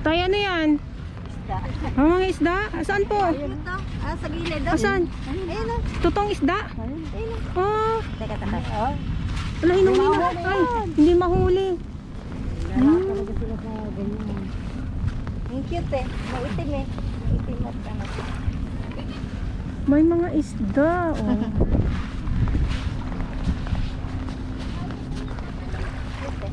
Tay, ano yan? Isda. Ang mga isda? Saan po? Ayun to. Ah, sa gilid daw. Asan? Ayun o. Totoong isda? Ayun o. Oh, Teka, teka. Oh. wala, hinuli na. Ay, hindi mahuli. Talaga sila sa ganyan. Ang cute eh. Maitim eh. Maitim at ano. May mga isda. Oh. Cute eh.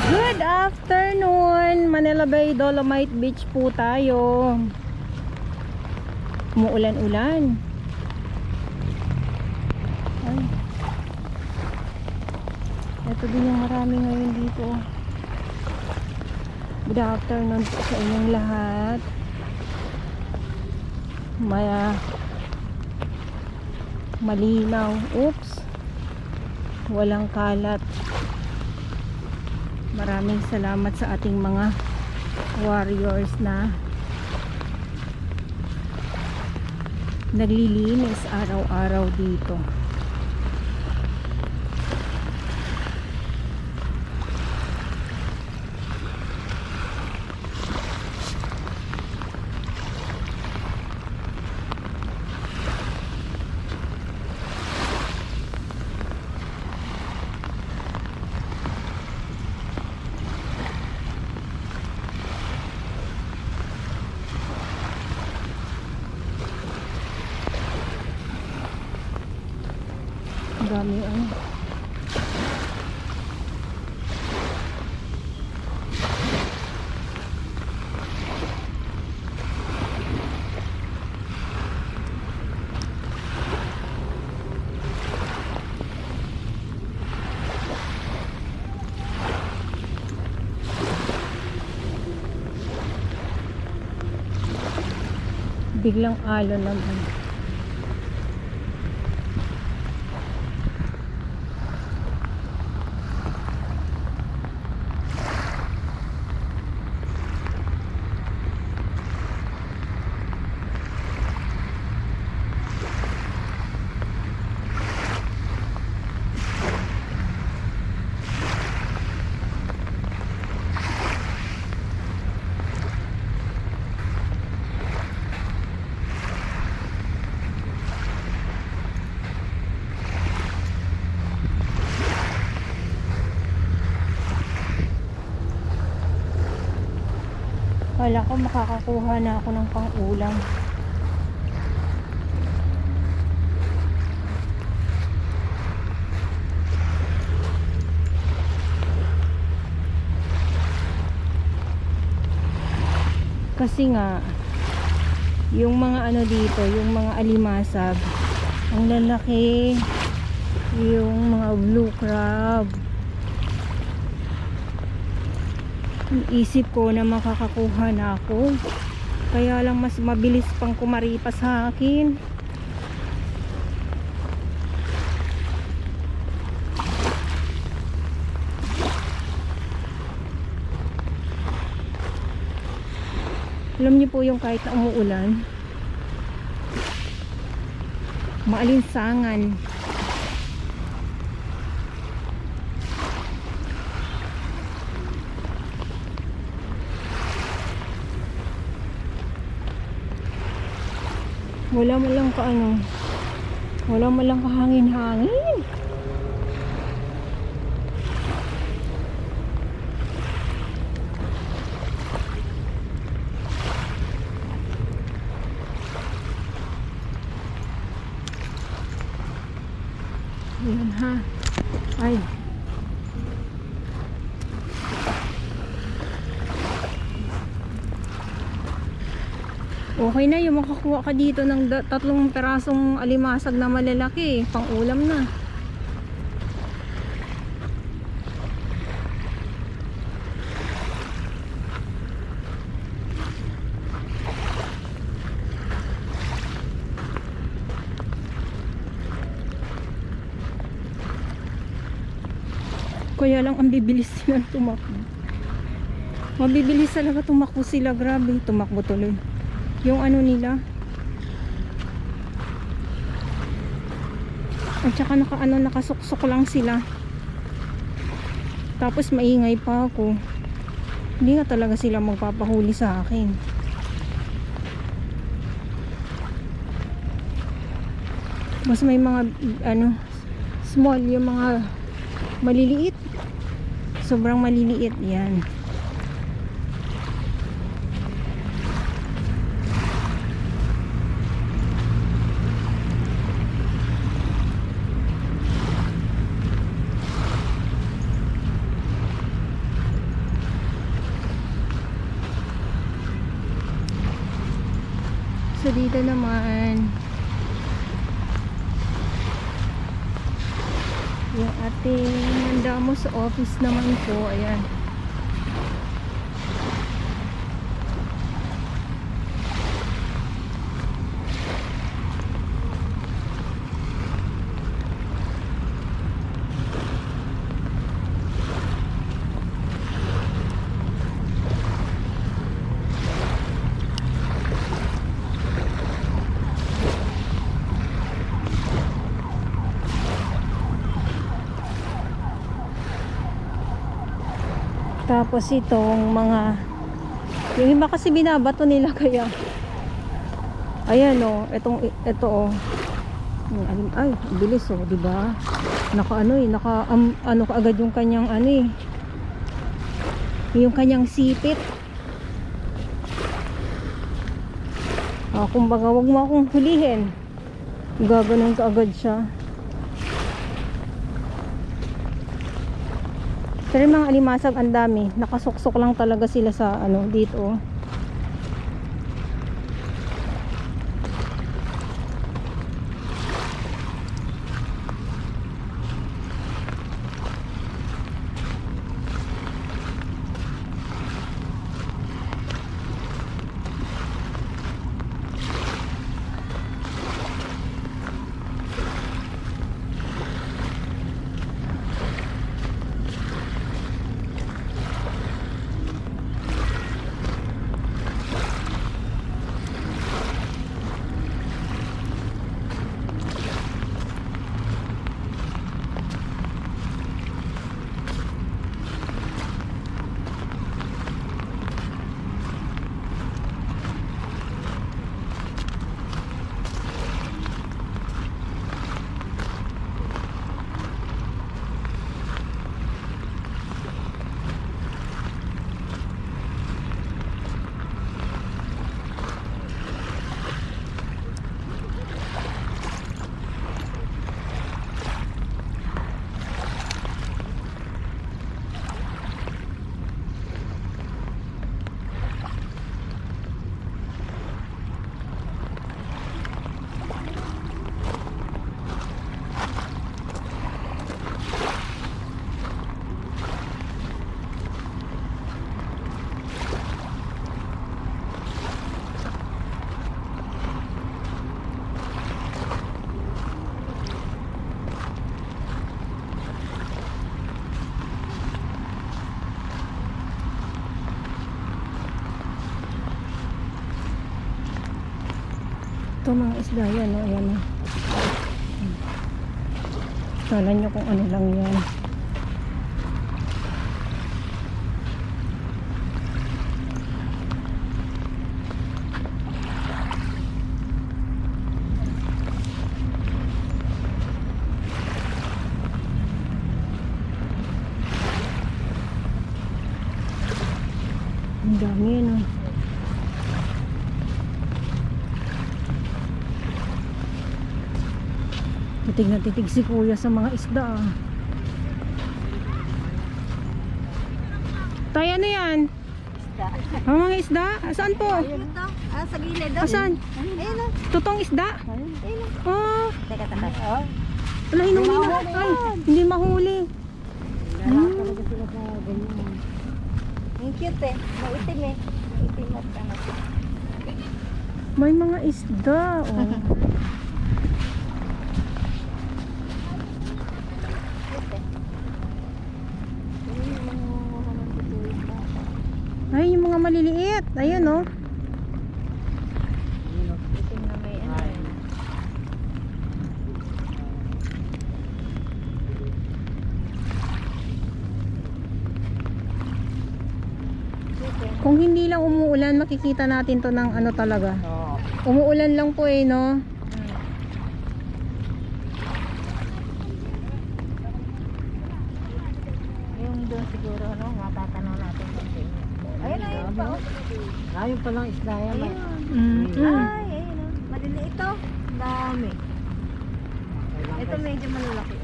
Good afternoon, Manila Bay Dolomite Beach po tayo. Umuulan-ulan. Ay. Ito din yung marami ngayon dito. Good afternoon po sa inyong lahat. Malinaw. Oops. Walang kalat. Maraming salamat sa ating mga warriors na naglilinis araw-araw dito. Dami ano. Biglang alon naman. Kala ko makakakuha na ako ng pang-ulam. Kasi nga yung mga ano dito, yung mga alimasag Ang lalaki. Yung mga blue crab. Isip ko na makakakuha na ako. Kaya lang mas mabilis pang kumaripas sa akin. Alam niyo po yung kahit na umuulan, maalinsangan. Wala man lang wala man lang kahangin-hangin. Ayan ha. Ay. Okay na yung makakuha ka dito ng 3 perasong alimasag na malalaki. Pang ulam na. Kaya lang ang bibilis silang tumakbo. Mabibilis talaga tumakbo sila. Grabe, tumakbo tuloy. Yung ano nila. At saka nakasuksok lang sila. Tapos maingay pa ako. Hindi nga talaga sila magpapahuli sa akin. Mas may mga small, yung mga maliliit. Sobrang maliliit yan. So dito naman yung ating mandamo sa office naman po. Ayan. Tapos itong mga yung iba kasi binabato nila kaya ayan ito ay bilis di ba? Naka kaagad yung kanyang yung kanyang sipit. Kumbaga wag mo akong hulihin. Gaganon kaagad siya. Pero mga alimasag ang dami, nakasuksok lang talaga sila sa dito. Ito mga isda yan, oh. Ayan, oh. Kala nyo kung ano lang yan. Ang dami yan, oh. Titig na titig si kuya sa mga isda, ah. Tay, ano yan? Isda. Ang mga isda? Saan po? Ayun to. Ah, sa gilid daw. Asan? Ayun o. Tutong isda? Ayun o. Oh, Teka, teka. wala, hinuli na. Ay, hindi mahuli. Talaga sila sa ganyan. Ang cute eh. Maitim eh. Maitim at ano. May mga isda, oh. Cute eh. Ayun yung mga tutuwid na. Ay, yung mga maliliit. Ayun, oh. Itim na may ano. Cute eh. Kung hindi lang umuulan, makikita natin to ng ano talaga. Oo. Umuulan lang po eh, no? Yung doon siguro, no? Matatanaw natin. Ayun, ayun pa. Ayun palang isda yan. Ayun. Mm. Ay, ayun o. Maliliit ito. Dami. Ito medyo malalaki.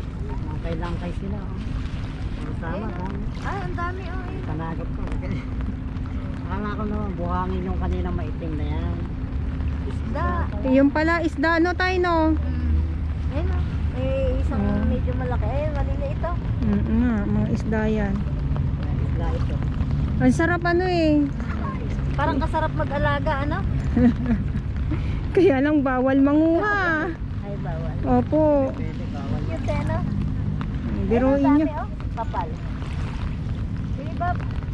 Langkay sila. Ang sama, Ayun, dami. Ay, ang dami o. Ayun. Panagap ko. Akala ko naman, buhangin yung kanina maitim na yan. Isda. Yung pala isda, no tayo, no? Ayun o. Eh, isang medyo malaki. Ayun, maliliit ito. Nga, mga isda yan. Isda ito. Ang sarap ano eh. Parang kasarap mag-alaga, ano? Kaya lang bawal manguha. Ay, bawal. Opo. Pwede, bawal. Cute eh, no? Biruin Ayun, nyo. ang dami, oh. Kapal. Yung iba,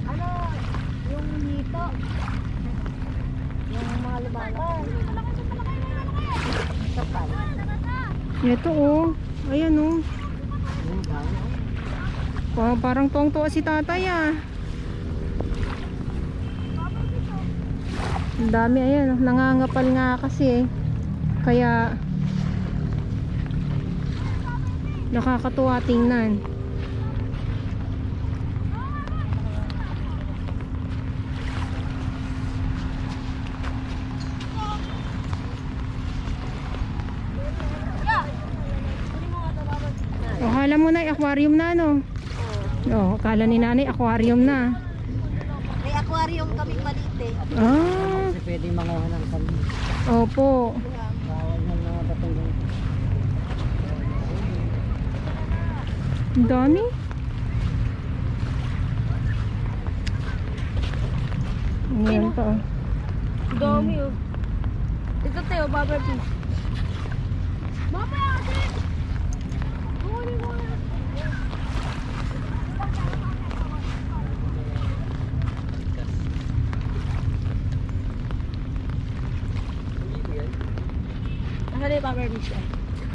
ano, yung hito. Yung mga lumalaki. Kapal. Ito oh. Ayan oh. Yung dami. Parang tuwang-tuwa si tatay, ah. Ang dami, ayan, oh. Nangangapal nga kasi eh. Kaya nakakatuwa tingnan. Oh, kala mo na aquarium na, no? Oh, kala ni nanay aquarium na. May aquarium kaming maliit eh. Ah, Kasi pwede manguha ng kami. opo. Bawal ng mga batong ganito. Ang dami. Ayan pa, oh. Dami oh. Ito tayo, bubble fish. Bubble fish! Nasaan yung bubble fish?